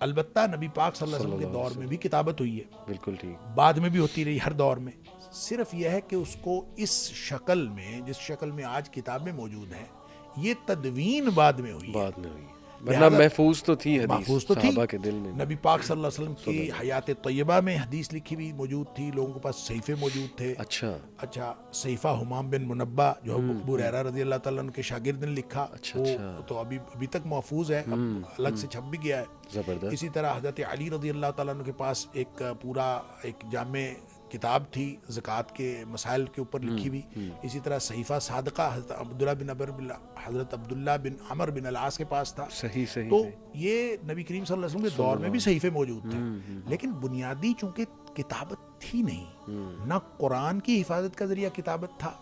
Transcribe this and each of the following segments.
البتہ نبی پاک صلی اللہ علیہ وسلم کے دور میں بھی کتابت ہوئی ہے، بالکل ٹھیک، بعد میں بھی ہوتی رہی ہر دور میں، صرف یہ ہے کہ اس کو اس شکل میں جس شکل میں آج کتابیں موجود ہیں یہ تدوین بعد میں ہوئی ہے، بعد میں ہوئی، ورنہ محفوظ تو تھی حدیث محفوظ تو تھی۔ صحابہ کے دل میں۔ نبی پاک صلی اللہ علیہ وسلم کی حیات طیبہ میں حدیث لکھی ہوئی موجود تھی، لوگوں کے پاس صحیفے موجود تھے۔ اچھا صحیفہ حمام بن منبہ جو ابو ہریرہ رضی اللہ تعالیٰ عنہ کے شاگرد نے لکھا، وہ تو ابھی تک محفوظ ہے، الگ سے چھپ بھی گیا ہے۔ اسی طرح حضرت علی رضی اللہ تعالیٰ عنہ کے پاس ایک پورا ایک جامع کتاب تھی زکوٰۃ کے مسائل کے اوپر لکھی ہوئی۔ اسی طرح صحیفہ صادقہ حضرت عبداللہ بن عمر بن العاص کے پاس تھا۔ صحیح تو یہ نبی کریم صلی اللہ علیہ وسلم کے دور میں بھی صحیفے موجود تھے، لیکن بنیادی چونکہ کتابت تھی نہیں، نہ قرآن کی حفاظت کا ذریعہ کتابت تھا،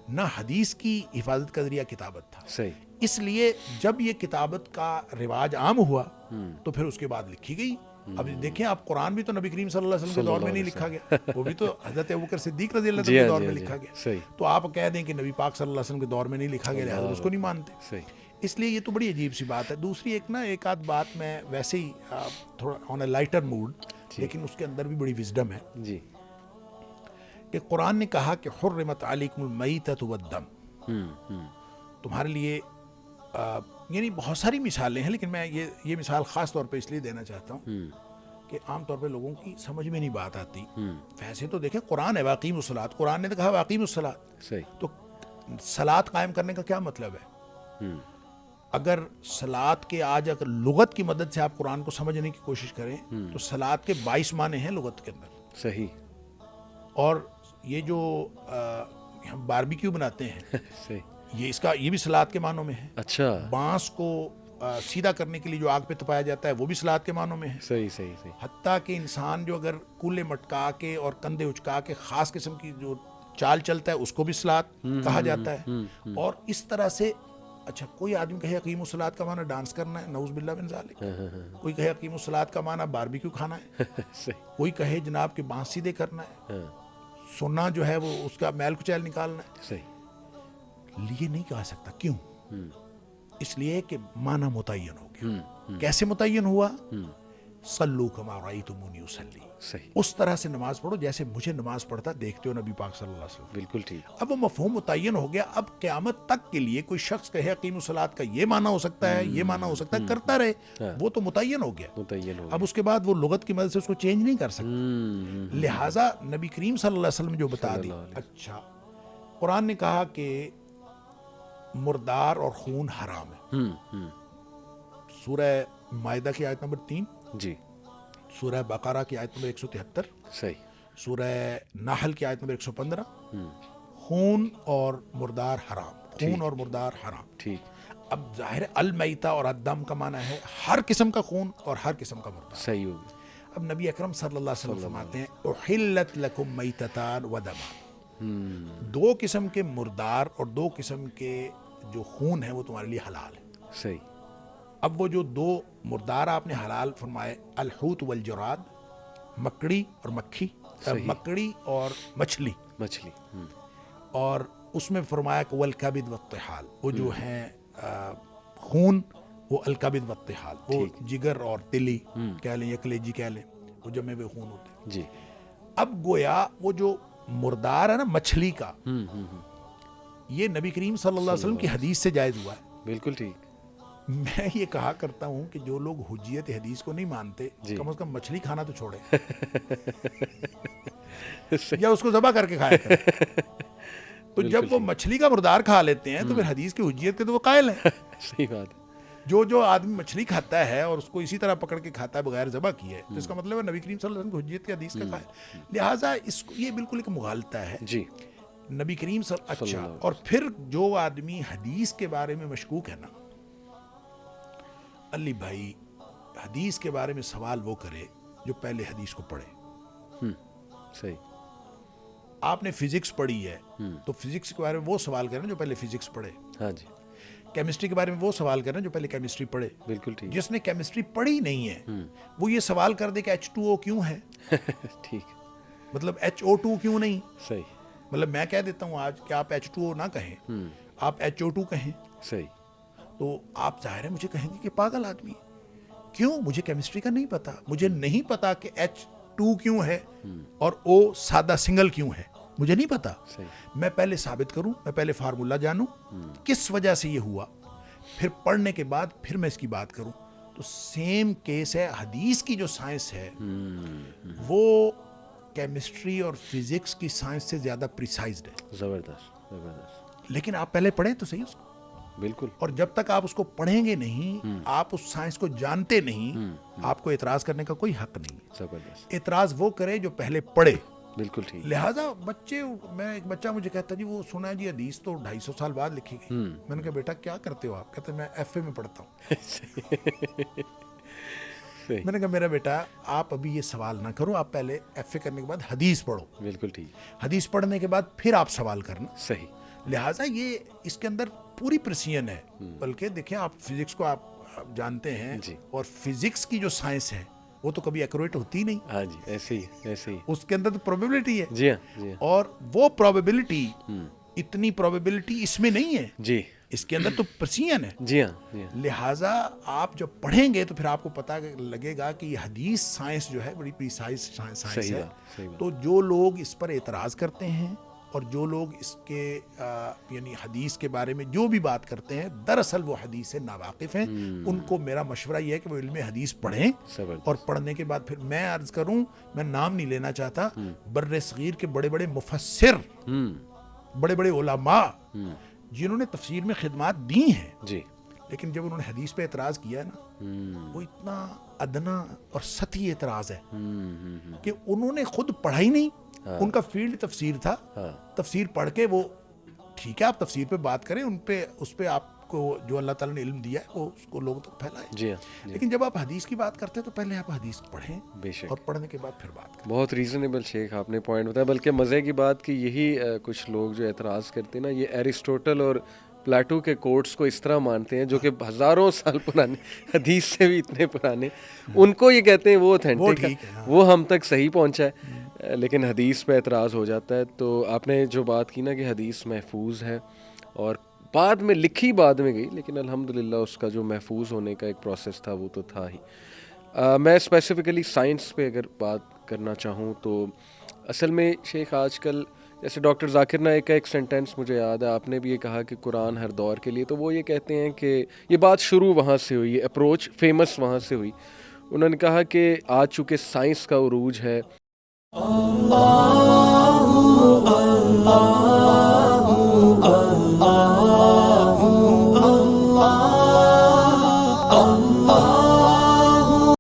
نہ حدیث کی حفاظت کا ذریعہ کتابت تھا، اس لیے جب یہ کتابت کا رواج عام ہوا تو پھر اس کے بعد لکھی گئی۔ اب دیکھیں آپ، قرآن بھی تو نبی کریم صلی اللہ علیہ وسلم کے دور میں نہیں لکھا گیا، وہ بھی تو حضرت ابوبکر صدیق رضی اللہ عنہ کے دور میں لکھا گیا۔ تو آپ کہہ دیں کہ نبی پاک صلی اللہ علیہ وسلم کے دور میں نہیں لکھا گیا لہٰذا اس کو نہیں مانتے، اس لیے یہ تو بڑی عجیب سی بات ہے۔ دوسری ایک آدھ بات میں ویسے ہی تھوڑا آن اے لائٹر موڈ، لیکن اس کے اندر بھی بڑی وزڈم ہے کہ قرآن نے کہا کہ حرمت علیکم المیتۃ والدم، تمہارے لیے یعنی بہت ساری مثالیں ہیں، لیکن میں یہ مثال خاص طور پہ اس لیے دینا چاہتا ہوں کہ عام طور پہ لوگوں کی سمجھ میں نہیں بات آتی۔ ویسے تو دیکھیں قرآن ہے واقیم الصلاۃ، قرآن نے تو کہا واقیم الصلاۃ، تو صلاۃ قائم کرنے کا کیا مطلب ہے؟ اگر صلاۃ کے آج اگر لغت کی مدد سے آپ قرآن کو سمجھنے کی کوشش کریں تو صلاۃ کے 22 معنی ہیں لغت کے اندر، صحیح، اور یہ جو ہم باربیکیو بناتے ہیں یہ بھی صلاۃ کے معنوں میں ہے۔ اچھا، بانس کو سیدھا کرنے کے لیے جو آگ پہ تپایا جاتا ہے وہ بھی صلاۃ کے معنوں میں ہے۔ صحیح، حتیٰ کہ انسان جو اگر کولے مٹکا کے اور کندھے اچکا کے خاص قسم کی جو چال چلتا ہے اس کو بھی صلاۃ کہا جاتا ہے۔ اور اس طرح سے اچھا کوئی آدمی کہے اقیم الصلاۃ کا معنی ڈانس کرنا ہے، نعوذ باللہ من ذالک، کوئی کہے اقیم الصلاۃ کا معنی باربیکیو کھانا ہے، کوئی کہے جناب کہ بانس سیدھے کرنا ہے، سننا جو ہے وہ اس کا میل کچیل نکالنا ہے، لیے نہیں کہا سکتا۔ کیوں؟ اس لیے کہ معنی متعین ہو گیا۔ کیسے متعین ہوا؟ صلو کما رأیتمونی اصلی، اس طرح سے نماز پڑھو جیسے مجھے نماز پڑھتا دیکھتے ہو نبی پاک صلی اللہ علیہ وسلم۔ بالکل ٹھیک۔ اب وہ مفہوم متعین ہو گیا، اب قیامت تک کے لیے کوئی شخص کہے اقیم الصلاۃ کا یہ معنی ہو سکتا ہے، یہ معنی ہو سکتا ہے، کرتا رہے، وہ تو متعین ہو گیا۔ اب اس کے بعد وہ لغت کی مدد سے اس کو چینج نہیں کر سکتا، لہٰذا نبی کریم صلی اللہ علیہ وسلم جو بتا دی۔ اچھا قرآن نے کہا کہ مردار اور خون حرام ہے، سورہ مائدہ کی آیت نمبر 3، سورہ بقرہ کی آیت نمبر 173، سورہ نحل کی آیت نمبر 115، خون اور مردار حرام، خون اور مردار حرام۔ ٹھیک، اب ظاہر المیتہ اور الدم کا معنی ہے ہر قسم کا خون اور ہر قسم کا مردار۔ صحیح ہوگی۔ اب نبی اکرم صلی اللہ علیہ وسلم فرماتے ہیں احلت لکم میتتان ودمان، دو قسم کے مردار اور دو قسم کے جو خون ہے وہ تمہارے لیے حلال ہے۔ صحیح۔ اب وہ جو دو مردار آپ نے حلال فرمائے، الحوت والجراد، مکڑی اور مکھی، مکڑی اور مچھلی، اور اس میں فرمایا کہ والکبد والطحال، وہ جو ہیں خون، وہ الکبد والطحال، وہ جگر اور تلی کہہ لیں یا کلیجی کہہ لیں، وہ جمے ہوئے خون ہوتے ہیں۔ اب گویا وہ جو مردار ہے نا مچھلی کا، یہ نبی کریم صلی اللہ علیہ وسلم کی حدیث سے جائز ہوا ہے۔ بالکل ٹھیک۔ میں یہ کہا کرتا ہوں کہ جو لوگ حجیت حدیث کو نہیں مانتے کم از کم مچھلی کھانا تو چھوڑے یا اس کو ذبح کر کے کھایا کریں۔ تو جب وہ مچھلی کا مردار کھا لیتے ہیں تو پھر حدیث کی حجیت کے تو وہ قائل ہیں۔ صحیح بات ہے۔ جو آدمی مچھلی کھاتا ہے اور اس کو اسی طرح پکڑ کے کھاتا ہے بغیر ذبح کیے، تو اس کا مطلب ہے نبی کریم صلی اللہ علیہ وسلم کی حجیت کی حدیث کا قائل، لہٰذا اس کو یہ بالکل ایک مغالطہ ہے نبی کریم اچھا۔ اور پھر جو آدمی حدیث کے بارے میں مشکوک ہے نا، علی بھائی حدیث کے بارے میں سوال وہ کرے جو پہلے حدیث کو پڑھے۔ صحیح۔ آپ نے فزکس پڑھی ہے تو فزکس کے بارے میں وہ سوال کریں جو پہلے فزکس پڑھے۔ ہاں جی۔ کیمسٹری کے بارے میں وہ سوال کریں جو پہلے کیمسٹری پڑھے۔ بالکل ٹھیک۔ جس نے کیمسٹری پڑھی نہیں ہے وہ یہ سوال کر دے کہ H2O کیوں ہے، ٹھیک، مطلب HO2 کیوں نہیں۔ صحیح۔ مطلب میں کہہ دیتا ہوں آج کہ آپ H2O نہ کہیں، آپ HO2 کہیں، صحیح، تو آپ ظاہر ہے مجھے کہیں گے کہ پاگل آدمی ہے، کیوں؟ مجھے کیمسٹری کا نہیں پتا، مجھے نہیں پتا کہ H2 کیوں ہے اور O سادہ سنگل کیوں ہے، مجھے نہیں پتا. میں پہلے ثابت کروں، میں پہلے فارمولا جانوں کس وجہ سے یہ ہوا، پھر پڑھنے کے بعد پھر میں اس کی بات کروں. تو سیم کیس ہے. حدیث کی جو سائنس ہے وہ کیمسٹری اور فزکس کی سائنس سے زیادہ پریسائزڈ ہے. زبردست زبردست. لیکن آپ پہلے پڑھیں تو صحیح اس کو. بالکل. اور جب تک آپ اس کو پڑھیں گے نہیں، آپ اس سائنس کو جانتے نہیں، آپ کو اعتراض کرنے کا کوئی حق نہیں. زبردست. اعتراض وہ کرے جو پہلے پڑھے. بالکل ٹھیک. لہٰذا بچے، میں ایک بچہ مجھے کہتا جی وہ سنا ہے جی حدیث تو 250 سال بعد لکھی گئی. میں نے کہا بیٹا کیا کرتے ہو آپ؟ کہتے میں FA میں پڑھتا ہوں. میں نے کہا میرا بیٹا آپ ابھی یہ سوال نہ کرو، آپ پہلے FA کرنے کے بعد حدیث پڑھو. بالکل ٹھیک. حدیث پڑھنے کے بعد پھر آپ سوال کرنا. صحیح. لہٰذا یہ اس کے اندر پوری پریسیجن ہے. بلکہ دیکھیں آپ فزکس کو آپ جانتے ہیں اور فزکس کی جو سائنس ہے وہ تو کبھی ایکوریٹ ہوتی نہیں. ہاں جی ایسے ہی ایسے ہی. اس کے اندر تو پروبیبلٹی ہے. جی ہاں جی ہاں. اور وہ پروبیبلٹی اتنی پروبیبلٹی اس میں نہیں ہے. جی. اس کے اندر تو پریسیجن ہے. جی ہاں جی ہاں. لہٰذا آپ جب پڑھیں گے تو پھر آپ کو پتہ لگے گا کہ یہ حدیث سائنس جو ہے بڑی پریسائز سائنس ہے. تو جو لوگ اس پر اعتراض کرتے ہیں اور جو لوگ اس کے یعنی حدیث کے بارے میں جو بھی بات کرتے ہیں دراصل وہ حدیث سے ناواقف ہیں. ان کو میرا مشورہ یہ ہے کہ وہ علم حدیث پڑھیں اور پڑھنے کے بعد پھر میں عرض کروں، میں نام نہیں لینا چاہتا، بر صغیر کے بڑے بڑے مفسر، بڑے بڑے علماء جنہوں نے تفسیر میں خدمات دی ہیں جی، لیکن جب انہوں نے حدیث پہ اعتراض کیا ہے نا، وہ اتنا ادنا اور سطحی اعتراض ہے کہ انہوں نے خود پڑھا ہی نہیں. ان کا فیلڈ تفسیر تھا. تفسیر پڑھ کے وہ ٹھیک ہے آپ تفسیر پہ بات کریں، اس پہ آپ کو جو اللہ تعالیٰ نے علم دیا ہے وہ اس کو لوگوں تک پھیلائیں. جی لیکن جب آپ حدیث کی بات کرتے ہیں تو پہلے آپ حدیث پڑھیں اور پڑھنے کے بعد پھر بات کریں. بہت ریزنیبل شیخ آپ نے پوائنٹ بتایا. بلکہ مزے کی بات کہ یہی کچھ لوگ جو اعتراض کرتے ہیں نا، یہ ایرسٹوٹل اور پلاٹو کے کوٹس کو اس طرح مانتے ہیں جو کہ ہزاروں سال پرانے، حدیث سے بھی اتنے پرانے، ان کو یہ کہتے ہیں وہ اوتھینٹک ہے، وہ ہم تک صحیح پہنچا ہے، لیکن حدیث پہ اعتراض ہو جاتا ہے. تو آپ نے جو بات کی نا کہ حدیث محفوظ ہے اور بعد میں لکھی بعد میں گئی، لیکن الحمدللہ اس کا جو محفوظ ہونے کا ایک پروسیس تھا وہ تو تھا ہی. میں اسپیسیفکلی سائنس پہ اگر بات کرنا چاہوں تو اصل میں شیخ آج کل جیسے ڈاکٹر ذاکر نائک کا ایک سینٹینس مجھے یاد ہے، آپ نے بھی یہ کہا کہ قرآن ہر دور کے لیے، تو وہ یہ کہتے ہیں کہ یہ بات شروع وہاں سے ہوئی، یہ اپروچ فیمس وہاں سے ہوئی. انہوں نے کہا کہ آج چونکہ سائنس کا عروج ہے،